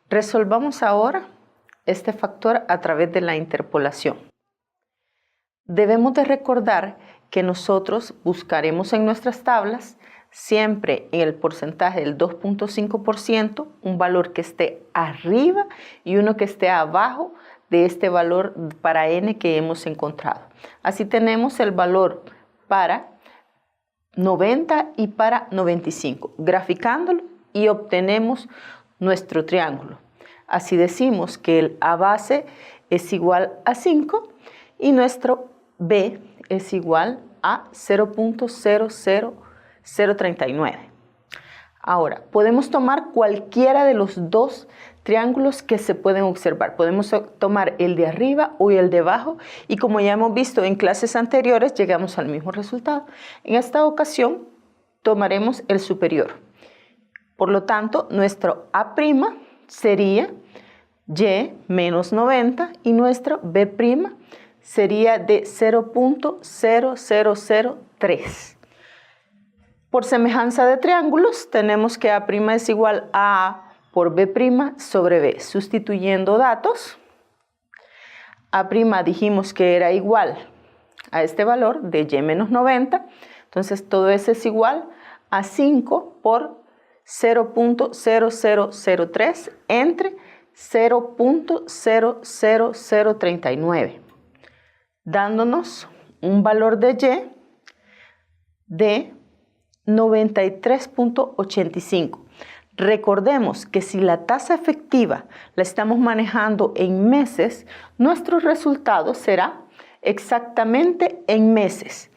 Resolvamos ahora este factor a través de la interpolación. Debemos de recordar que nosotros buscaremos en nuestras tablas siempre en el porcentaje del 2.5% un valor que esté arriba y uno que esté abajo de este valor para n que hemos encontrado. Así tenemos el valor para 90 y para 95. Graficándolo y obtenemos nuestro triángulo. Así decimos que el A base es igual a 5 y nuestro B es igual a 0.00039. Ahora, podemos tomar cualquiera de los dos triángulos que se pueden observar. Podemos tomar el de arriba o el de abajo y como ya hemos visto en clases anteriores, llegamos al mismo resultado. En esta ocasión, tomaremos el superior. Por lo tanto, nuestro A' sería y menos 90 y nuestro B' sería de 0.0003. Por semejanza de triángulos, tenemos que A' es igual a A por B' sobre B. Sustituyendo datos, A' dijimos que era igual a este valor de y menos 90. Entonces, todo eso es igual a 5 por 0.0003 entre 0.00039, dándonos un valor de y de 93.85. Recordemos que si la tasa efectiva la estamos manejando en meses, nuestro resultado será exactamente en meses.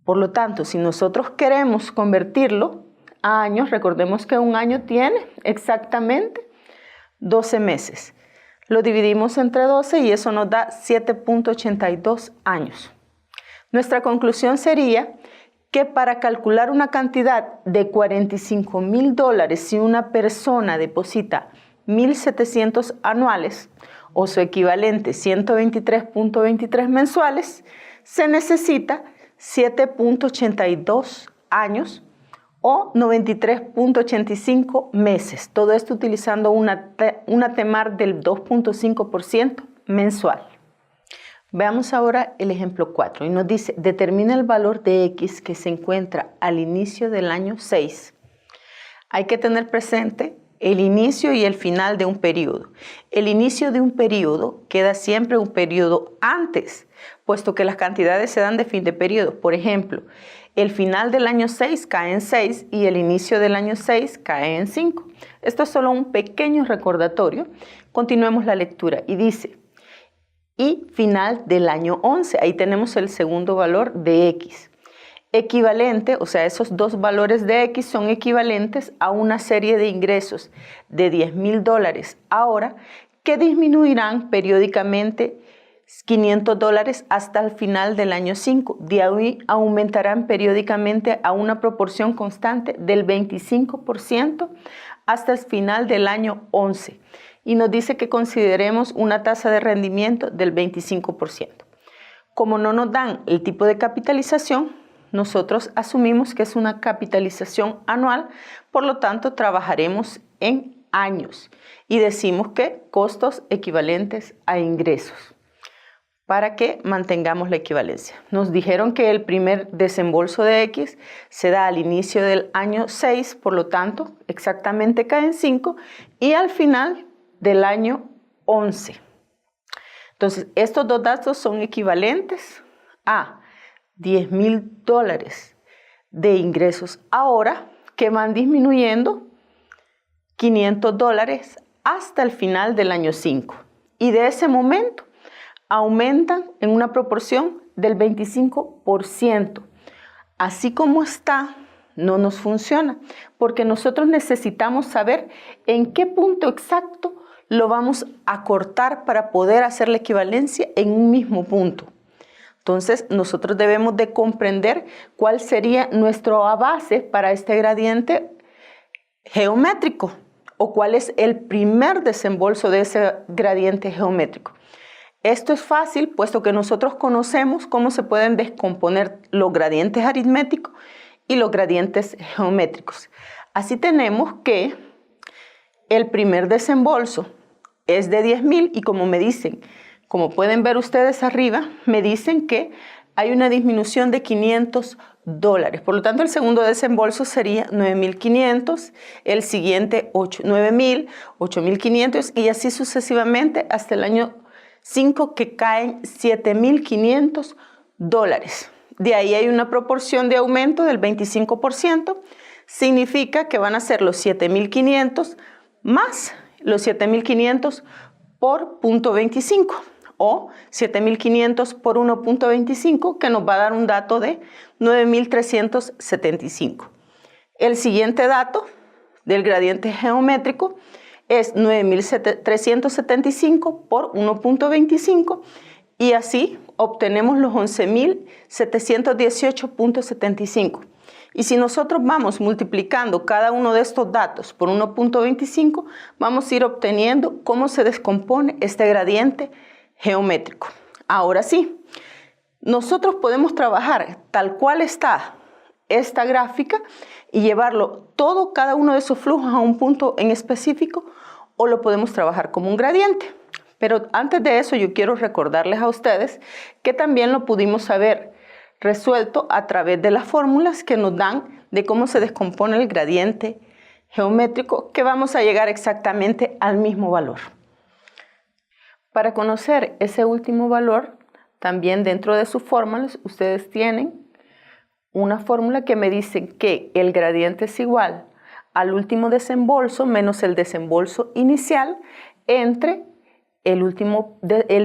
Por lo tanto, si nosotros queremos convertirlo a años, recordemos que un año tiene exactamente 12 meses. Lo dividimos entre 12 y eso nos da 7.82 años. Nuestra conclusión sería que para calcular una cantidad de $45,000 si una persona deposita 1.700 anuales o su equivalente 123.23 mensuales, se necesita 7.82 años o 93.85 meses. Todo esto utilizando una TEMAR del 2.5% mensual. Veamos ahora el ejemplo 4 y nos dice, determina el valor de X que se encuentra al inicio del año 6. Hay que tener presente el inicio y el final de un periodo. El inicio de un periodo queda siempre un periodo antes, puesto que las cantidades se dan de fin de periodo. Por ejemplo, el final del año 6 cae en 6 y el inicio del año 6 cae en 5. Esto es solo un pequeño recordatorio. Continuemos la lectura y dice, y final del año 11. Ahí tenemos el segundo valor de X. Equivalente, o sea, esos dos valores de X son equivalentes a una serie de ingresos de $10,000 ahora que disminuirán periódicamente $500 hasta el final del año 5. De ahí aumentarán periódicamente a una proporción constante del 25% hasta el final del año 11. Y nos dice que consideremos una tasa de rendimiento del 25%. Como no nos dan el tipo de capitalización, nosotros asumimos que es una capitalización anual, por lo tanto trabajaremos en años y decimos que costos equivalentes a ingresos para que mantengamos la equivalencia. Nos dijeron que el primer desembolso de X se da al inicio del año 6, por lo tanto exactamente cae en 5 y al final del año 11. Entonces, estos dos datos son equivalentes a $10,000 de ingresos ahora que van disminuyendo $500 hasta el final del año 5. Y de ese momento aumentan en una proporción del 25%. Así como está, no nos funciona, porque nosotros necesitamos saber en qué punto exacto lo vamos a cortar para poder hacer la equivalencia en un mismo punto. Entonces, nosotros debemos de comprender cuál sería nuestro A base para este gradiente geométrico o cuál es el primer desembolso de ese gradiente geométrico. Esto es fácil, puesto que nosotros conocemos cómo se pueden descomponer los gradientes aritméticos y los gradientes geométricos. Así tenemos que El primer desembolso es de 10,000 y como me dicen, como pueden ver ustedes arriba, me dicen que hay una disminución de $500. Por lo tanto, el segundo desembolso sería 9,500, el siguiente 9,000, 8,500 y así sucesivamente hasta el año 5 que caen $7,500. De ahí hay una proporción de aumento del 25%, significa que van a ser los 7,500 más los 7,500 por 0.25 o 7,500 por 1.25 que nos va a dar un dato de 9,375. El siguiente dato del gradiente geométrico es 9,375 por 1.25 y así obtenemos los 11,718.75. Y si nosotros vamos multiplicando cada uno de estos datos por 1.25, vamos a ir obteniendo cómo se descompone este gradiente geométrico. Ahora sí, nosotros podemos trabajar tal cual está esta gráfica y llevarlo todo, cada uno de esos flujos a un punto en específico, o lo podemos trabajar como un gradiente. Pero antes de eso yo quiero recordarles a ustedes que también lo pudimos haber resuelto a través de las fórmulas que nos dan de cómo se descompone el gradiente geométrico, que vamos a llegar exactamente al mismo valor. Para conocer ese último valor, también dentro de sus fórmulas, ustedes tienen una fórmula que me dice que el gradiente es igual al último desembolso menos el desembolso inicial entre el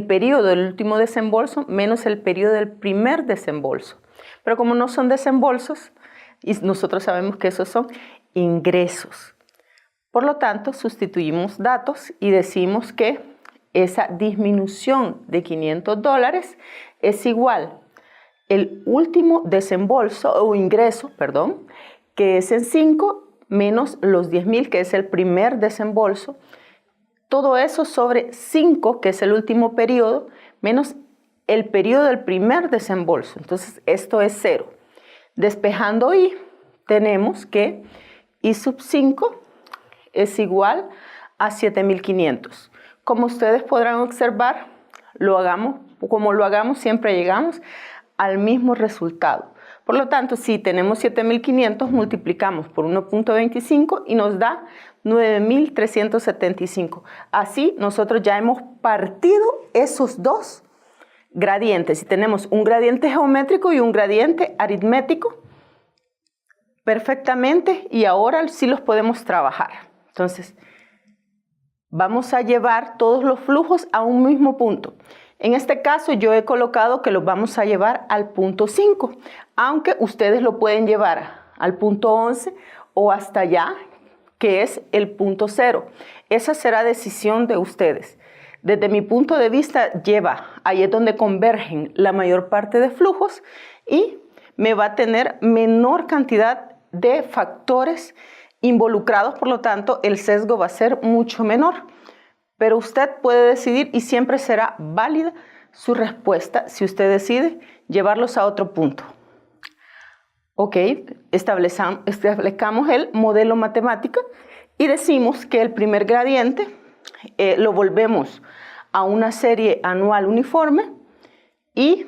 periodo del último desembolso menos el periodo del primer desembolso. Pero como no son desembolsos, y nosotros sabemos que esos son ingresos. Por lo tanto, sustituimos datos y decimos que esa disminución de $500 es igual el último desembolso o ingreso, perdón, que es en 5 menos los 10,000, que es el primer desembolso. Todo eso sobre 5, que es el último periodo, menos el periodo del primer desembolso. Entonces, esto es 0. Despejando y, tenemos que I sub 5 es igual a 7,500. Como ustedes podrán observar, como lo hagamos, siempre llegamos al mismo resultado. Por lo tanto, si tenemos 7,500, multiplicamos por 1.25 y nos da 9,375. Así, nosotros ya hemos partido esos dos gradientes. Si tenemos un gradiente geométrico y un gradiente aritmético, perfectamente, y ahora sí los podemos trabajar. Entonces, vamos a llevar todos los flujos a un mismo punto. En este caso yo he colocado que los vamos a llevar al punto 5, aunque ustedes lo pueden llevar al punto 11 o hasta allá, que es el punto 0. Esa será decisión de ustedes. Desde mi punto de vista, ahí es donde convergen la mayor parte de flujos y me va a tener menor cantidad de factores involucrados, por lo tanto el sesgo va a ser mucho menor. Pero usted puede decidir y siempre será válida su respuesta si usted decide llevarlos a otro punto. Ok, establezcamos el modelo matemático y decimos que el primer gradiente lo volvemos a una serie anual uniforme y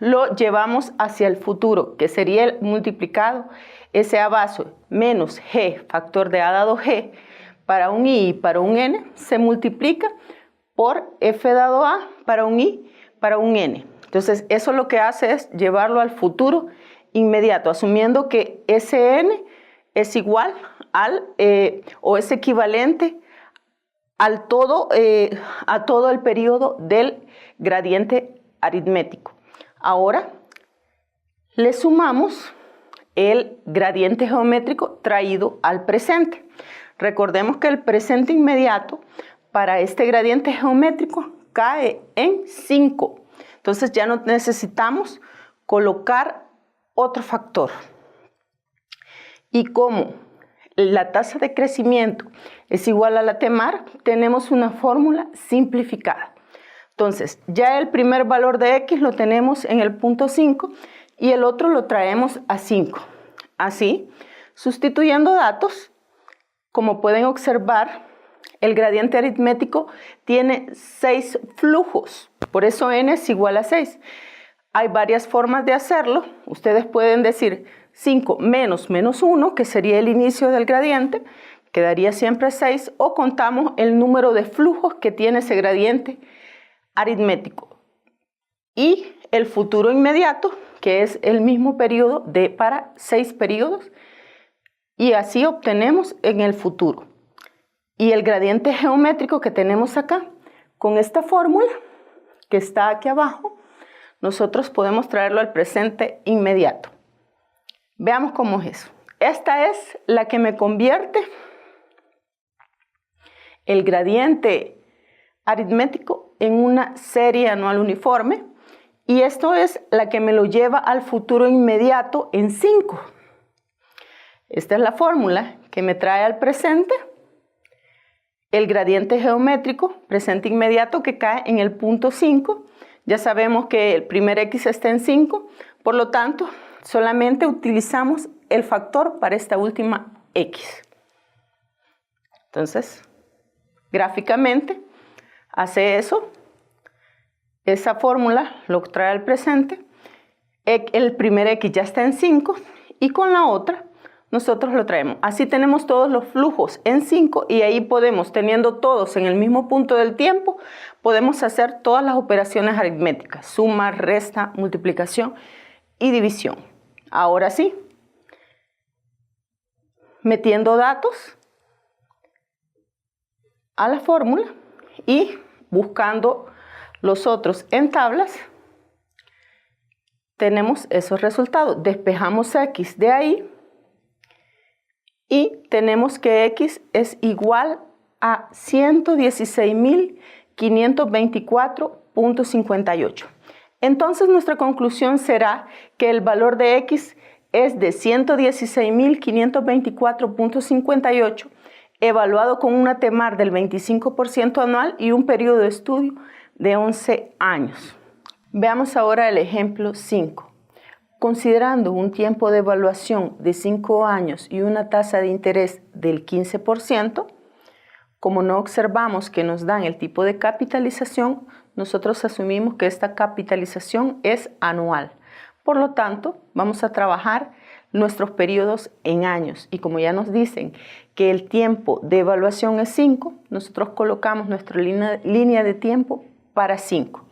lo llevamos hacia el futuro, que sería el multiplicado S a base menos G, factor de A dado G, para un I y para un N, se multiplica por F dado A para un I, para un N. Entonces, eso lo que hace es llevarlo al futuro inmediato, asumiendo que Sn es igual al, o es equivalente a todo el periodo del gradiente aritmético. Ahora, le sumamos el gradiente geométrico traído al presente. Recordemos que el presente inmediato para este gradiente geométrico cae en 5. Entonces ya no necesitamos colocar otro factor. Y como la tasa de crecimiento es igual a la TMAR, tenemos una fórmula simplificada. Entonces ya el primer valor de X lo tenemos en el punto 5 y el otro lo traemos a 5. Así, sustituyendo datos, como pueden observar, El gradiente aritmético tiene 6 flujos, por eso n es igual a 6. Hay varias formas de hacerlo. Ustedes pueden decir 5 menos 1, que sería el inicio del gradiente, quedaría siempre 6, o contamos el número de flujos que tiene ese gradiente aritmético. Y el futuro inmediato, que es el mismo periodo para 6 periodos, y así obtenemos en el futuro. Y el gradiente geométrico que tenemos acá, con esta fórmula que está aquí abajo, nosotros podemos traerlo al presente inmediato. Veamos cómo es eso. Esta es la que me convierte el gradiente aritmético en una serie anual uniforme, y esto es la que me lo lleva al futuro inmediato en 5. Esta es la fórmula que me trae al presente el gradiente geométrico presente inmediato que cae en el punto 5. Ya sabemos que el primer x está en 5, por lo tanto solamente utilizamos el factor para esta última x. Entonces, gráficamente hace eso. Esa fórmula lo trae al presente. El primer x ya está en 5 y con la otra nosotros lo traemos. Así tenemos todos los flujos en 5 y ahí podemos, teniendo todos en el mismo punto del tiempo, podemos hacer todas las operaciones aritméticas: suma, resta, multiplicación y división. Ahora sí, metiendo datos a la fórmula y buscando los otros en tablas, tenemos esos resultados. Despejamos x de ahí y tenemos que x es igual a 116.524.58. Entonces nuestra conclusión será que el valor de x es de 116.524.58, evaluado con una TEMAR del 25% anual y un periodo de estudio de 11 años. Veamos ahora el ejemplo 5. Considerando un tiempo de evaluación de 5 años y una tasa de interés del 15%, como no observamos que nos dan el tipo de capitalización, nosotros asumimos que esta capitalización es anual. Por lo tanto, vamos a trabajar nuestros periodos en años, y como ya nos dicen que el tiempo de evaluación es 5, nosotros colocamos nuestra línea de tiempo para 5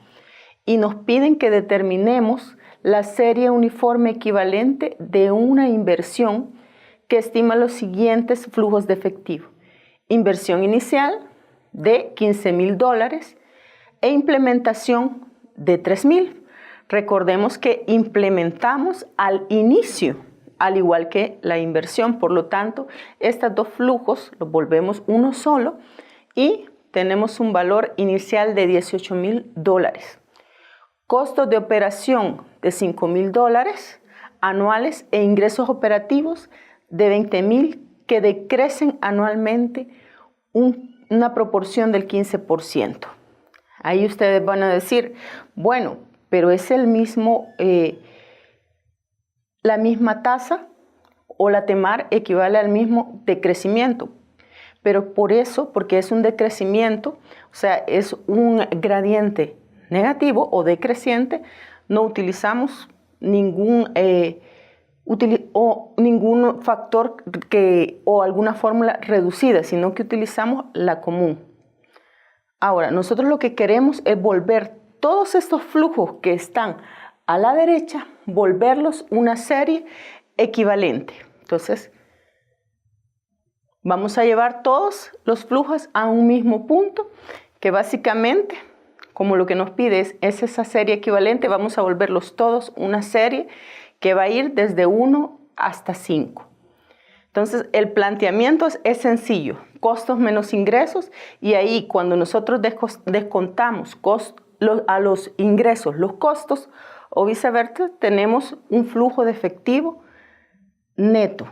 y nos piden que determinemos la serie uniforme equivalente de una inversión que estima los siguientes flujos de efectivo: inversión inicial de $15,000 e implementación de $3,000. Recordemos que implementamos al inicio, al igual que la inversión. Por lo tanto, estos dos flujos los volvemos uno solo y tenemos un valor inicial de $18,000. Costos de operación de $5,000 anuales e ingresos operativos de $20,000 que decrecen anualmente una proporción del 15%. Ahí ustedes van a decir, bueno, pero es el mismo, la misma tasa, o la TEMAR equivale al mismo decrecimiento. Pero por eso, porque es un decrecimiento, o sea, es un gradiente negativo o decreciente, no utilizamos ningún factor o alguna fórmula reducida, sino que utilizamos la común. Ahora, nosotros lo que queremos es volver todos estos flujos que están a la derecha, volverlos una serie equivalente. Entonces, vamos a llevar todos los flujos a un mismo punto, que básicamente, como lo que nos pide es esa serie equivalente, vamos a volverlos todos una serie que va a ir desde 1 hasta 5. Entonces, el planteamiento es sencillo: costos menos ingresos, y ahí cuando nosotros descontamos a los ingresos los costos, o viceversa, tenemos un flujo de efectivo neto.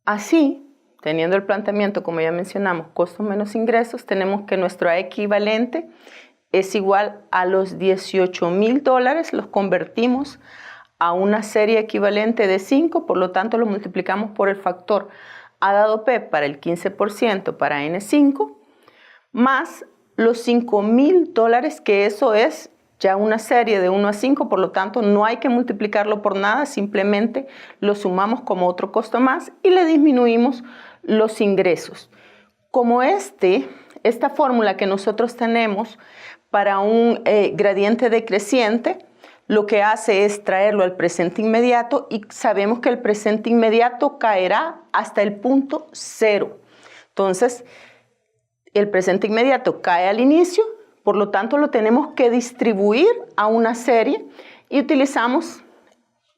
Así, teniendo el planteamiento, como ya mencionamos, costos menos ingresos, tenemos que nuestro equivalente es igual a los $18,000, los convertimos a una serie equivalente de 5, por lo tanto lo multiplicamos por el factor A dado P para el 15% para N5, más los $5,000, que eso es ya una serie de 1 a 5, por lo tanto no hay que multiplicarlo por nada, simplemente lo sumamos como otro costo más y le disminuimos los ingresos. Como esta fórmula que nosotros tenemos para un gradiente decreciente, lo que hace es traerlo al presente inmediato y sabemos que el presente inmediato caerá hasta el punto 0. Entonces, el presente inmediato cae al inicio, por lo tanto lo tenemos que distribuir a una serie y utilizamos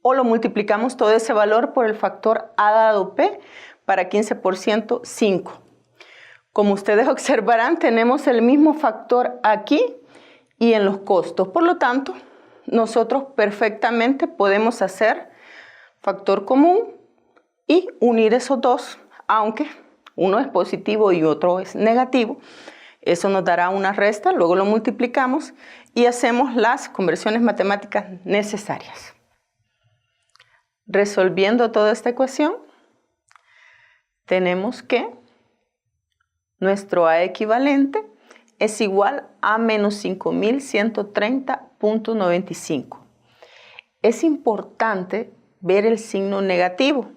o lo multiplicamos todo ese valor por el factor A dado P para 15%, 5. Como ustedes observarán, tenemos el mismo factor aquí y en los costos. Por lo tanto, nosotros perfectamente podemos hacer factor común y unir esos dos, aunque uno es positivo y otro es negativo. Eso nos dará una resta, luego lo multiplicamos y hacemos las conversiones matemáticas necesarias. Resolviendo toda esta ecuación, tenemos que nuestro A equivalente es igual a menos 5.130.95. Es importante ver el signo negativo,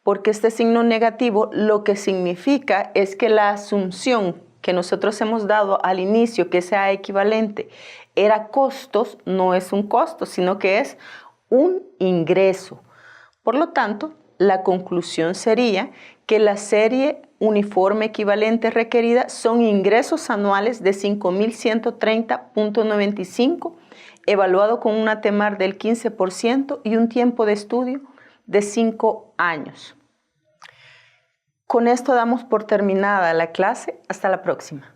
porque este signo negativo lo que significa es que la asunción que nosotros hemos dado al inicio, que ese A equivalente era costos, no es un costo, sino que es un ingreso. Por lo tanto, la conclusión sería que la serie uniforme equivalente requerida son ingresos anuales de 5.130.95, evaluado con una TEMAR del 15% y un tiempo de estudio de 5 años. Con esto damos por terminada la clase. Hasta la próxima.